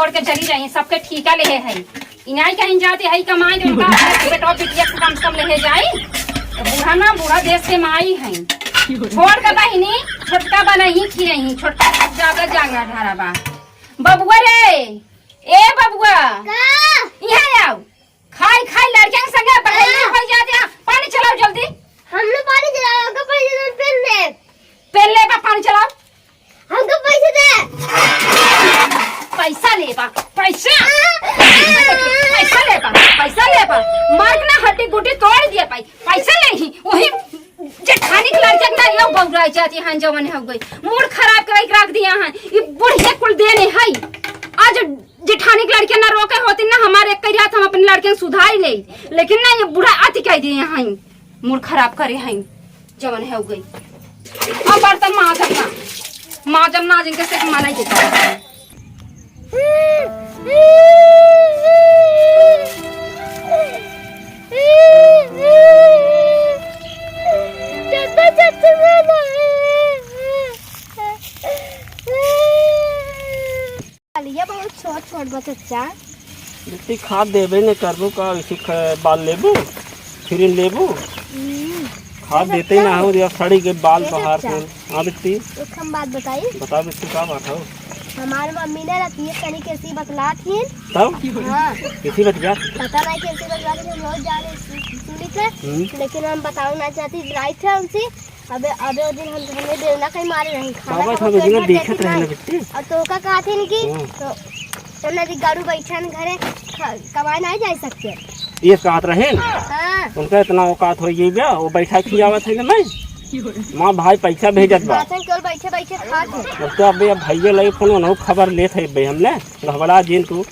छोड़ के चली रही सबके ठीका ले है इनाई कहीं जाते है कमाई दे उनका बेटा बिटिया कम से कम ले जाई तो बूढ़ा ना बूढ़ा देश के माई है छोड़ के बहिनी छोटका बनाई खी रही छोटका ज्यादा जागा धारा बा बबुआ रे ए बबुआ यहाँ आओ खाई खाई लड़के के संगे पहले हो जाते हैं पानी चलाओ जल्दी हम लोग पानी चलाओगे पेन ले पानी चलाओ हमको पैसे दे पैसा ले पैसा ले मार्क ना हड्डी गुड्डी तोड़ दिया पैसा ले ही वही जेठानी के लड़के ना यो बौराई जाती हैं जवन हो गई मूड खराब कर रख दिया हैं ये बुढ़िया कुल देने है आज जेठानी के लड़के ना रोके होती ना हमारे एक करिया हम अपने लड़के सुधार ले लेकिन ना ये बुढ़ा अति कह दिए हैं मूड खराब करे हैं जवन हो गई अब बर्तन माँ जब ना जिनके से माना देता है बहुत छोट छोट बच्चा मिट्टी खाद देवे ने करबो का इसी बाल लेबो फिर लेबो खाद देते ही ना हो या सड़ी के बाल बाहर से। हाँ बिट्टी एक हम बात बताई बता बिट्टी क्या बात हो हमारी मम्मी ने रखी कहीं कैसी बतला थी तब हाँ किसी बतिया पता नहीं कैसी बतला थी हम रोज जा रहे सुनी थे लेकिन हम बताओ ना चाहती राइट है उनसे अबे वो दिन हमें देवना कहीं मारे नहीं खाना देखत रहे बिट्टी और तो का कहा थे कि तो नदी गाड़ू बैठन घरे कमाए नहीं जा सकते ये कहत रहे हाँ उनका इतना औकात हो गई बा वो बैठा खियावत है मैं माँ भाई पैसा भेजत बा केवल बैठे बैठे खाते तो अब भैया लगे फोन न खबर लेते भाई हमने घबरा जिन तू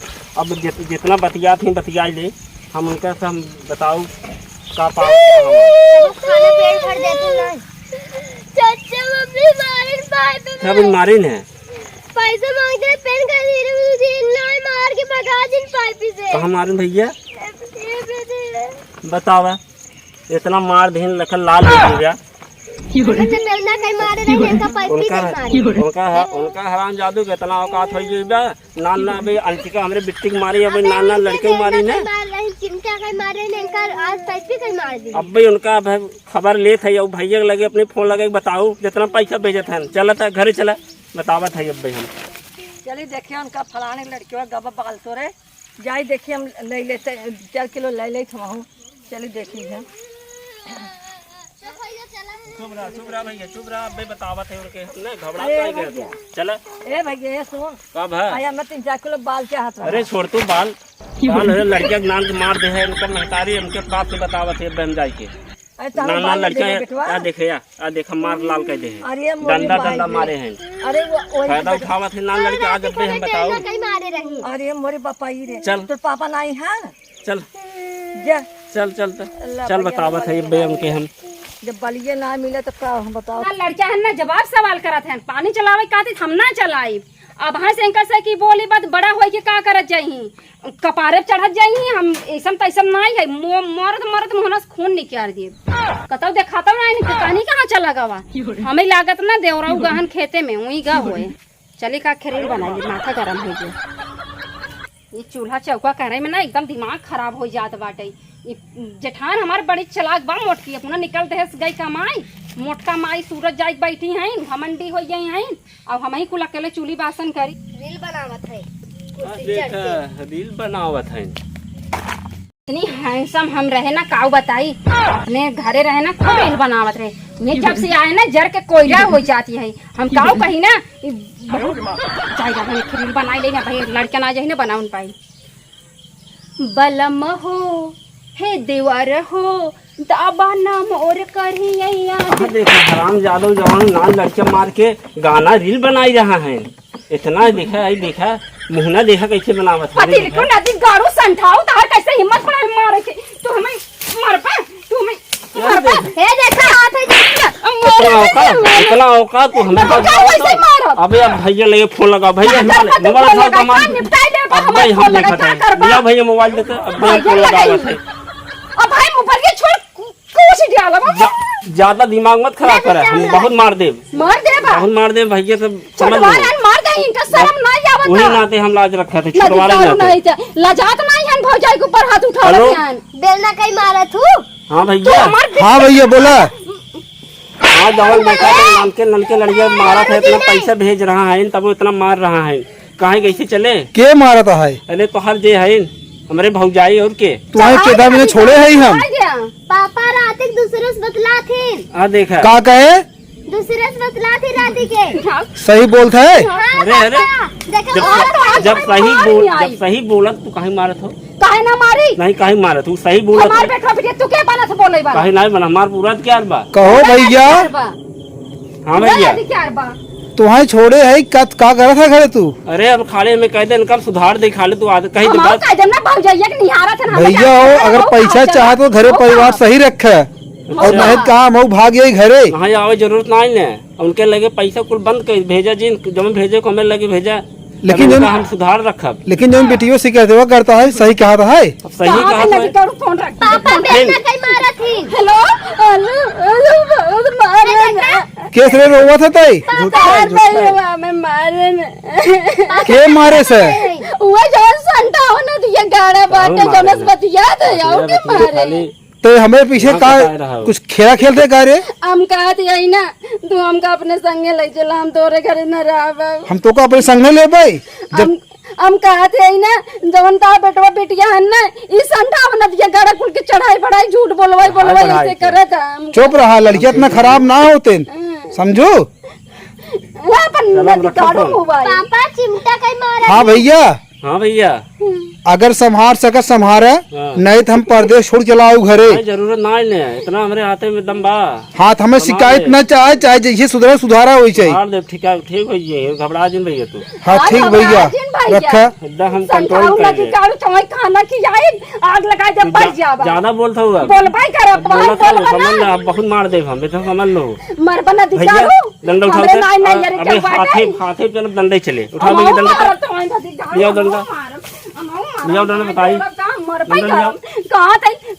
अब जितना बतिया थी बतिया ले हम उनका से हम बताओ का खाना पेट भर देते ना चाचा मम्मी मारिन है पैसा मांगते पेन कर मार के भगा दिन पाइपी से कहाँ मारिन भैया बतावा इतना मार दीन लखन लाल हो गया उनका हराम जादू के इतना औकात हो गई बा नान ना अभी अंतिका हमरे बिट्टी मारी अभी नान ना लड़के मारी ने अब भी उनका खबर ले थे भैया लगे अपने फोन लगे बताओ जितना पैसा भेजत है चला था घर चला बतावत है अब हम चलिए देखिए उनका फलाने लड़कियों गबा बाल तो रे जाई देखिए हम ले लेते 4 किलो ले ले हम चलिए देखिए चुप रहा भैया चुप रहा भाई बतावत है उनके ना घबरा नहीं गए चला ए भैया ये सुन कब है आया मैं 3-4 किलो बाल चाहत अरे छोड़ तू बाल लड़कियां नान के मार दे है उनका महतारी उनके बाप से बतावत है बहन जाई के नाना लड़का देखे या देखा मार लाल कह दे डंडा डंडा मारे हैं अरे फायदा उठावत है नान लड़के आज अब हम बताओ अरे मोरे पापा ही रे चल तो पापा नहीं है चल जा चल बतावत है अब उनके हम जब बलिए ना मिले तो क्या हम बताओ लड़का है ना जवाब सवाल करत है पानी चलावे कहते हम ना चलाई अब हाँ से अंकल से की बोली बात बड़ा हो के का करत जाही कपारे चढ़त जाही हम ऐसा तैसा नहीं है मरद मोहनस खून निकाल दिए कतौ देखाता नहीं कहानी कहाँ चला गवा हमें लागत ना देवरा गहन खेते में वही गा हुए चली का खरीद बनाई माथा गरम हो गया ये चूल्हा चौका करे में ना एकदम दिमाग खराब हो जात बाटे जेठान हमारे बड़ी चलाक बा मोटकी अपना निकलते है गई कमाई मोटका माई सूरज जाई बैठी हैं घमंडी हो गई हैं अब हम ही कुल अकेले चूल्ही बासन करी रील बनावत है रील बनावत है इतनी हैंडसम हम रहे ना काऊ बताई अपने घरे रहे ना खूब रील बनावत रहे ये जब से आए ना जर के कोयला हो जाती है हम काऊ कही ना जाएगा रील बनाई लेना भाई लड़का ना जाए ना बना पाई बलम हो हे देवर हो दाबा नाम और करिया देखो हराम जादव जवान नान लड़के मार के गाना रील बनाई रहा है इतना देखा मुहना देखा कैसे बनावत है पति लिखो नदी गाड़ू संठाओ तार कैसे हिम्मत पड़ा मारे के तू हमें मार पा तू हमें मार पा हे देखा हाथ है इतना औकात तू हमें अबे अब भैया लगे फोन लगा भैया मोबाइल उठा मार अब भाई हम देखत है भैया भैया मोबाइल देते अब भाई फोन लगावत है अब भाई मोबाइल के छोड़ कुछ डाला ज्यादा दिमाग मत खराब कर हम बहुत मार दे बहुत मार दे भैया सब समझ मार दे इनका शर्म ना आवे वही नाते हम लाज रखे थे, नदी छुड़वाले दारू नाते। नहीं थे, लजात नहीं हन भौजाई के ऊपर हाथ उठा हेलो? रहे हन। बेलना कहीं मारा तू हाँ तो भैया, हमार हाँ भैया बोला। हाँ जवान देखा था नलके लड़िया मारा था, इतना पैसा भेज रहा है तब वो इतना मार रहा है, कहाँ कैसे चले? के मारा था है? अरे तो हर जे है हमारे भौजाई और के तुम्हारे चेता में छोड़े है हम। आ गया। पापा रात एक दूसरे से बतला थे, आ देखा का कहे? दूसरे से बतला थे रात के। सही बोलता है। अरे अरे देखो जब सही बोला तू कहीं मारत हो? काहे ना मारी? नहीं कहीं मारत तू, सही बोला हमार बेटा बेटे तू के बना था बोले वाला? कहीं नहीं बना, हमार पूरा क्या बा? कहो भैया। हाँ भैया, क्या बा? तुम्हारे छोड़े है का करा था घरे तू? अरे अब खाले में कह दे इनका सुधार दे, खाले तू कहीं तो हमार बात कह देना भौजाइया के निहारा थे ना, हमें भैया क्या हो, करना? अगर वो पैसा खा चाहे तो घरे वो परिवार खा। सही रखे और नहीं काम हो भाग गई घरे। कहाँ आवे जरूरत नहीं है, उनके लगे पैसा कुल बंद कर भेजा, जिन जब भेजे को हमें लगे भेजा, लेकिन लेकिन जब- हम सुधार रखब। लेकिन जो बेटियों से कहते हुआ करता है सही कहा था है। अब सही कहाँ कहा पे तो लगी है। करू फोन रख? पापा बेलना कहीं मारा थी। हेलो हेलो मारे ना, केस रे रोवा था तई हमें मारे ना। के मारे से? वो जो संता होने दिया गाड़ा बाटे मारे जनस ना। बतिया थे आओ के मारे। खाली तो हमें पीछे हाँ, का बता रहा हूँ। कुछ खेला खेलते का रे? हम कहते यही ना तू हमका अपने संगे ले चला, हम तोरे घरे न रह। हम तो का अपने संग ले भाई जब हम कहते यही ना जवन ता बेटवा बेटिया हन ना ई संता होने दिया गाड़ा कुल के चढ़ाई बढ़ाई झूठ बोलवाई बढ़ाई ऐसे के। करे था हम। चुप रहा, लड़कियां इतना खराब ना होते समझो। अपन चलो, नदी रखो काढ़ो फोन। मोबाइल। पापा चिमटा कहीं मारा। हाँ भैया, हाँ भैया, अगर संभार सका संभारे, हाँ। नहीं तो हम परदेश छोड़ के लाओ घरे। नहीं जरूरत नहीं है, इतना हमारे हाथे में दम बा। हाथ हमें शिकायत न चाहे, चाहे जैसे सुधरा सुधारा हो चाहिए। मार दे, ठीक है, ठीक हो जाइए, घबरा जिन भैया तू हाँ ठीक भैया, रखा। एकदम हम संताऊ कंट्रोल कर नदी ले। काढ़ो चाहे खाना खियाई आग लगा दे बच जावा। ज्यादा बोलता हुआ बोलबाई कर समझ लो, अब बहुत मार दे हम, तो समझ लो मरबा नदी भैया। काढ़ो डंडा उठाओ हमरे सर। नाई नहीं यार अबे क्या हाथे बात हाथे चलो डंडे चले, उठाओ है भैया डंडा मारब तो नदी काढ़ो लियाओ डंडा। लियाओ डंडा बताई। मरबाई डंडा लियाओ।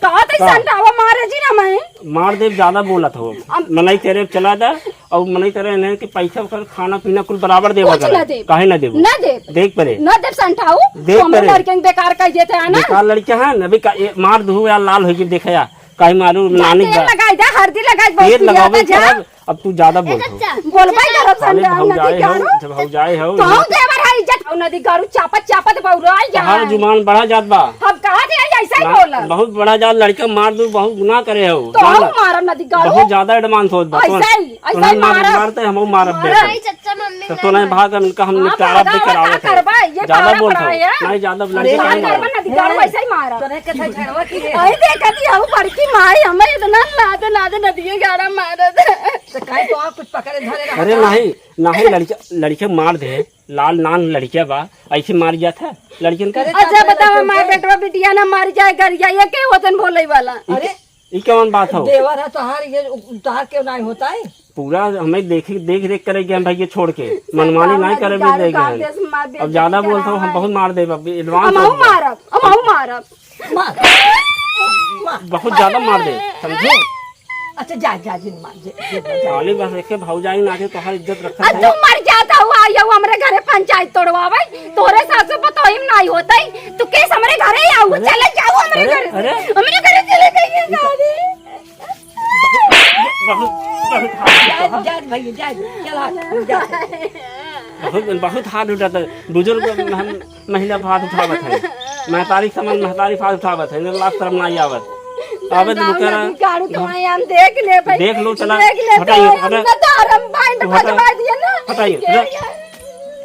कहां तई संतावा मारे जी ना मैं मार दे, ज्यादा बोला था वो। मनई तेरे चला जा और मनई तेरे नहीं कि पैसा कर खाना पीना कुल बराबर देवा कुछ ना दे। काहे ना देबो? ना दे देख परे ना दे संताऊ देख हमरे परे। लड़के बेकार कह देते हैं ना। बेकार लड़के हैं अभी मार दू या लाल हो गई देखे या काहे मारू नानी तेल लगाई दे हल्दी लगाई बहुत तेल लगावे जा करब, अब तू ज्यादा बोलत हो। बोलबाई करब खाली संताऊ नदी भौजाए हो, काढ़ो जब भौजाए हो कहूं देवर है इज्जत नदी काढ़ो चापत चापत बौराई जा हर जुबान बड़ा जात बा। हम कहा थे ऐसा ही बोला बहुत बड़ा जात लड़का मार दू, बहुत गुनाह करे हो। तो ना, हम ना, मारब नदी काढ़ो बहुत ज्यादा एडवांस होत बा। ऐसा ही मारब। मारते हम मारब नहीं बेटे। चच्चा मम्मी तो तो नहीं भाग इनका हम निपटारा भी करावत है। करबा ये ज्यादा पारा बोलता पड़ा हूँ है नहीं, ज्यादा अरे लड़के ना नहीं करबा मारब। नदी काढ़ो ऐसा ही मारब तोरे के झगड़वा की रे आई देखती हूं बड़की माई हमें इतना लाद नदी के गाड़ा मारत तो काहे तो आप कुछ पकड़े धरे रहा। अरे नहीं नहीं, लड़के मार दे, लाल नान लड़किया बा ऐसे मार जाता है लड़कियन का। अच्छा बताओ माय बेटवा बिटिया ना मार जाए गरिया ये के वतन बोले वाला अरे ये कौन बात हो? देवर है तोहार, ये तोहार क्यों नहीं होता है? पूरा हमें देख देख करेंगे हम भैया, छोड़ के मनमानी नहीं करे भी देंगे। अब ज्यादा बोलता हूँ हम बहुत मार दे, एडवांस हम मारब मार बहुत ज्यादा मार दे, समझे? अच्छा जा जिन मार जे खाली बस देखे भौजाई नाचे तो हर इज्जत रखा अब तू मर जाता हुआ आयो हमरे घरे पंचायत तोड़वावे तोरे सासू पतोही में नहीं होतई तू केस हमरे घरे आऊ चले जाओ हमरे अरे, घरे अरे। हमरे घरे चले जाइए शादी जा भैया जा चल जा बहुत हाथ उठाता है। बुजुर्ग महिला हाथ उठावत है, महतारी समझ महतारी हाथ उठावत है, लाख शर्म नहीं आवत। आवे तो कह रहा गाड़ू तुम्हारे हम देख ले भाई देख लो, चला देख ले हटाइए, तो हटा- हमने धर्म भाई ने तू हटा- फटवा दिया ना हटाइए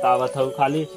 तावत हो खाली।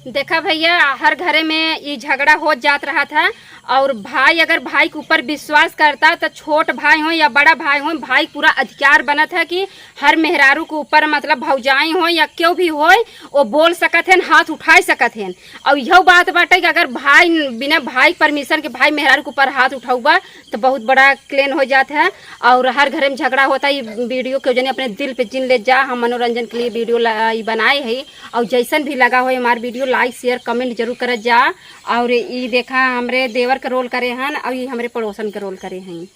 देखा भैया हर घरे में ये झगड़ा हो जात रहा था और भाई अगर भाई के ऊपर विश्वास करता तो छोट भाई हो या बड़ा भाई हो भाई पूरा अधिकार बनत है कि हर मेहरारू के ऊपर मतलब भौजाई हो या क्यों भी हो वो बोल सकत हैं हाथ उठा सकत हैं। और यह बात बाटे कि अगर भाई बिना भाई परमिशन के भाई मेहरारू के ऊपर हाथ उठाऊबा तो बहुत बड़ा क्लेन हो जाता है और हर घर में झगड़ा होता है। ये वीडियो के जने अपने दिल पे जिन ले जा हम मनोरंजन के लिए वीडियो बनाए है और जैसन भी लगा हो हमारे वीडियो लाइक शेयर कमेंट जरूर कर जा। और ये देखा हमरे देवर का रोल करे हैं और ये हमरे पड़ोसन का रोल करे हैं।